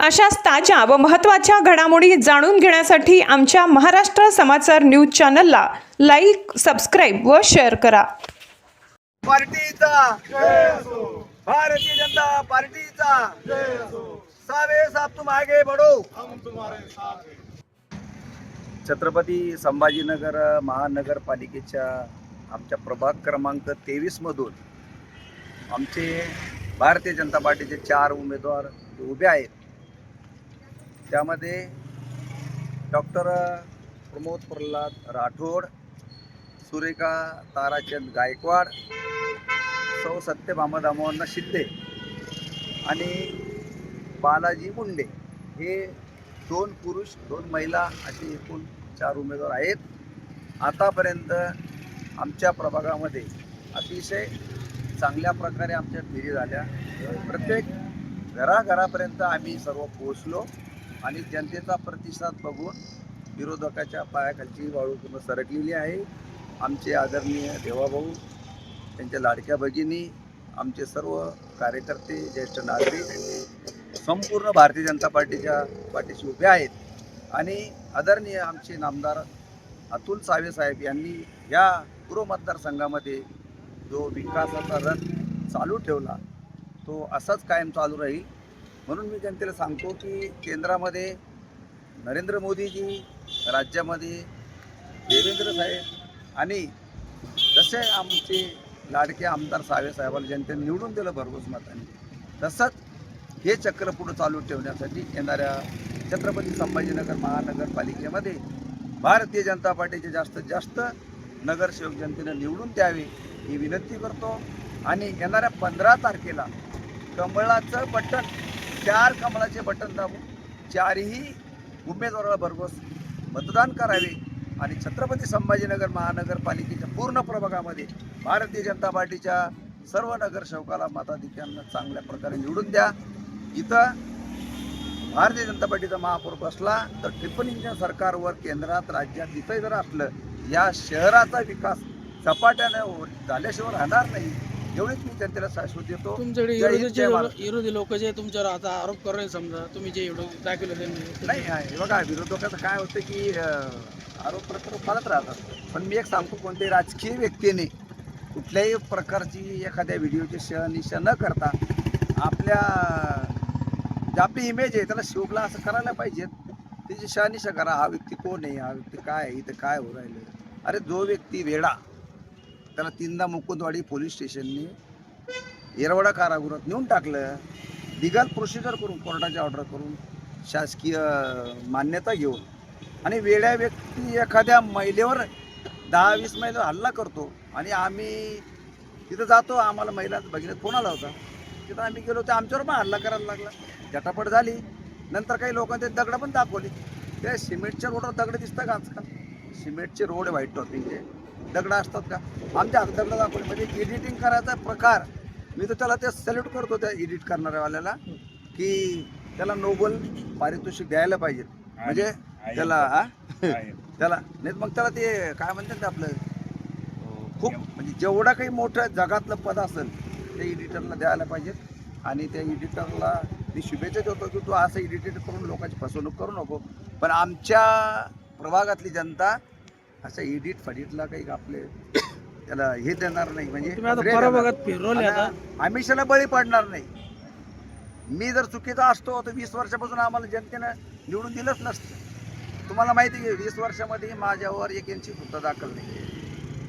अशाच ताज्या व महत्त्वाच्या घडामोडी जाणून घेण्यासाठी आमच्या महाराष्ट्र समाचार न्यूज चॅनलला लाईक, सबस्क्राईब व शेअर करा. पार्टीचा जय असो, भारतीय जनता पार्टीचा जय असो. सावे साहब तुम आगे बढ़ो, हम तुम्हारे साथ हैं. छत्रपती संभाजीनगर महानगरपालिकेच्या आमच्या प्रभाग क्रमांक 23 मधून आमचे भारतीय जनता पार्टीचे 4 उमेदवार उभे आहेत. त्यामध्ये डॉक्टर प्रमोद प्रल्हाद राठोड, सुरेखा ताराचंद गायकवाड, सौ सत्यभामा दामोदर शिंदे आणि बालाजी मुंडे हे 2 पुरुष 2 महिला असे एकूण 4 उमेदवार आहेत. आतापर्यंत आमच्या प्रभागामध्ये अतिशय चांगल्या प्रकारे आमच्या फेरी झाल्या. प्रत्येक घराघरापर्यंत आम्ही सर्व पोहोचलो आणि जनतेचा प्रतिसाद बघून विरोधकाच्या पायाखालची वाळू पूर्ण सरकलेली आहे. आमचे आदरणीय देवाभाऊ, त्यांच्या लाडक्या भगिनी, आमचे सर्व कार्यकर्ते, ज्येष्ठ नागरिक संपूर्ण भारतीय जनता पार्टीच्या पाठीशी उभे आहेत. आणि आदरणीय आमचे नामदार अतुल सावे साहेब यांनी या पूर्व मतदारसंघामध्ये जो विकासाचा रथ चालू ठेवला तो असाच कायम चालू राहील. म्हणून मी जनतेला सांगतो की केंद्रामध्ये नरेंद्र मोदीजी, राज्यामध्ये देवेंद्र साहेब आणि जसे आमचे लाडके आमदार सावे साहेबांना जनतेने निवडून दिलं भरघोस मताने, तसंच हे चक्र पुढे चालू ठेवण्यासाठी येणाऱ्या छत्रपती संभाजीनगर महानगरपालिकेमध्ये भारतीय जनता पार्टीचे जास्तीत जास्त नगरसेवक जनतेने निवडून द्यावे ही विनंती करतो. आणि येणाऱ्या 15 तारखेला कमळाचं बटन, 4 कमळाचे बटन दाबून 4ही उमेदवाराला भरघोस मतदान करावे आणि छत्रपती संभाजीनगर महानगरपालिकेच्या पूर्ण प्रभागामध्ये भारतीय जनता पार्टीच्या सर्व नगरसेवकाला मताधिक्यांना चांगल्या प्रकारे निवडून द्या. इथं भारतीय जनता पार्टीचा महापौर बसला तर ट्रिपल इंजिन सरकारवर केंद्रात राज्यात इथं जर असलं, या शहराचा विकास झपाट्याने झाल्याशिवाय राहणार नाही, एवढीच मी जनतेला शाश्वत देतो. तुमच्याकडे विरोधी लोक जे तुमच्यावर आता आरोप करत, समजा तुम्ही जे एवढं दाखवलं त्यांनी नाही आहे. बघा, विरोधकाचं काय होतं की आरोप प्रत्यारोप चालत राहतात. पण मी एक सांगतो, कोणत्याही राजकीय व्यक्तीने कुठल्याही प्रकारची एखाद्या व्हिडिओची शहनिशा न करता आपल्या जे आपली इमेज आहे त्याला शोभला असं करायला पाहिजेत. त्याची शहनिशा करा. हा व्यक्ती कोण आहे, हा व्यक्ती काय आहे, इथं काय हो राहिलं. अरे जो व्यक्ती वेडा, त्याला 3दा मुकुंदवाडी पोलीस स्टेशनने येरवडा कारागृहात नेऊन टाकलं. लिगल प्रोसिजर करून, कोर्टाची ऑर्डर करून, शासकीय मान्यता घेऊन. आणि वेड्या व्यक्ती एखाद्या महिलेवर 10-20 महिन्यावर हल्ला करतो. आणि आम्ही तिथं जातो, आम्हाला महिला भगिनीत फोन आला होता, तिथं आम्ही गेलो, तर आमच्यावर पण हल्ला करायला लागला. झटापट झाली. नंतर काही लोकांनी ते दगडं पण दाखवली. ते सिमेंटच्या रोडवर दगड दिसतं का आजकाल? सिमेंटचे रोड व्हाईट टॉपिंगचे दगडं असतात का? आमच्या हातात दगडं दाखवली. म्हणजे एडिटिंग करायचा प्रकार, मी तर त्याला ते सॅल्यूट करतो त्या एडिट करणाऱ्यावाल्याला, की त्याला नोबल पारितोषिक द्यायला पाहिजे. म्हणजे त्याला त्याला नाही, मग त्याला ते काय म्हणतात ते आपलं खूप म्हणजे जेवढा काही मोठं जगातलं पद असेल ते एडिटरला द्यायला पाहिजेत. आणि त्या एडिटरला मी शुभेच्छा देतो की तू असं एडिटेड करून लोकांची फसवणूक करू नको. पण आमच्या प्रभागातली जनता असं एडिट फडिटला काही आपले त्याला हे देणार नाही. म्हणजे आमिषाला बळी पडणार नाही. मी जर चुकीचा असतो तर 20 वर्षापासून आम्हाला जनतेनं निवडून दिलंच नसतं. तुम्हाला माहिती आहे की 20 वर्षामध्ये माझ्यावर 1 इंची सुद्धा दाखल नाही.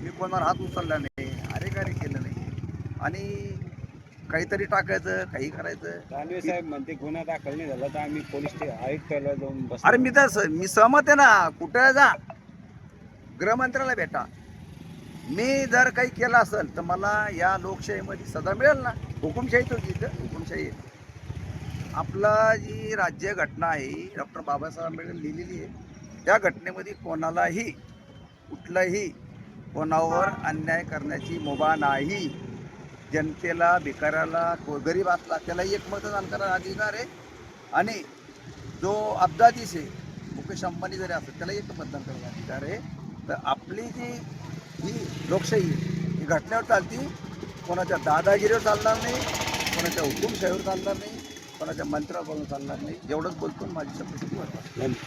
मी कोणावर हात उचलला नाही, अरेकारी केलं नाही. आणि काहीतरी टाकायचं, काही करायचं. दानवे साहेब म्हणते गुन्हा दाखल नाही झाला तर आम्ही पोलीस आयुक्तालयाला जाऊन बस. अरे मी सहमत आहे ना. कुठे जा, गृहमंत्र्याला भेटा. मी जर काही केलं असेल तर मला या लोकशाहीमध्ये सदा मिळेल ना. हुकुमशाहीच होती इथं, हुकुमशाही. आपला जी राज्यघटना आहे डॉक्टर बाबासाहेब आंबेडकर लिहिलेली आहे, त्या घटनेमध्ये कोणालाही कुठलाही कोणावर अन्याय करण्याची मुभा नाही. जनतेला, भिकाऱ्याला, गरीब असला त्याला एक मतदान करायला अधिकार आहे. आणि जो अब्दाधीश आहे, मुकेश अंबानी जरी असेल त्याला एक मतदान करायला अधिकार आहे. तर आपली जी ही लोकशाही ही घटनेवर चालती, कोणाच्या दादागिरीवर चालणार नाही, कोणाच्या हुकुमशाहीवर चालणार नाही. कोणाच्या मंत्र्यावर बोलून चालणार नाही. एवढंच बोलतो. माझी शब्द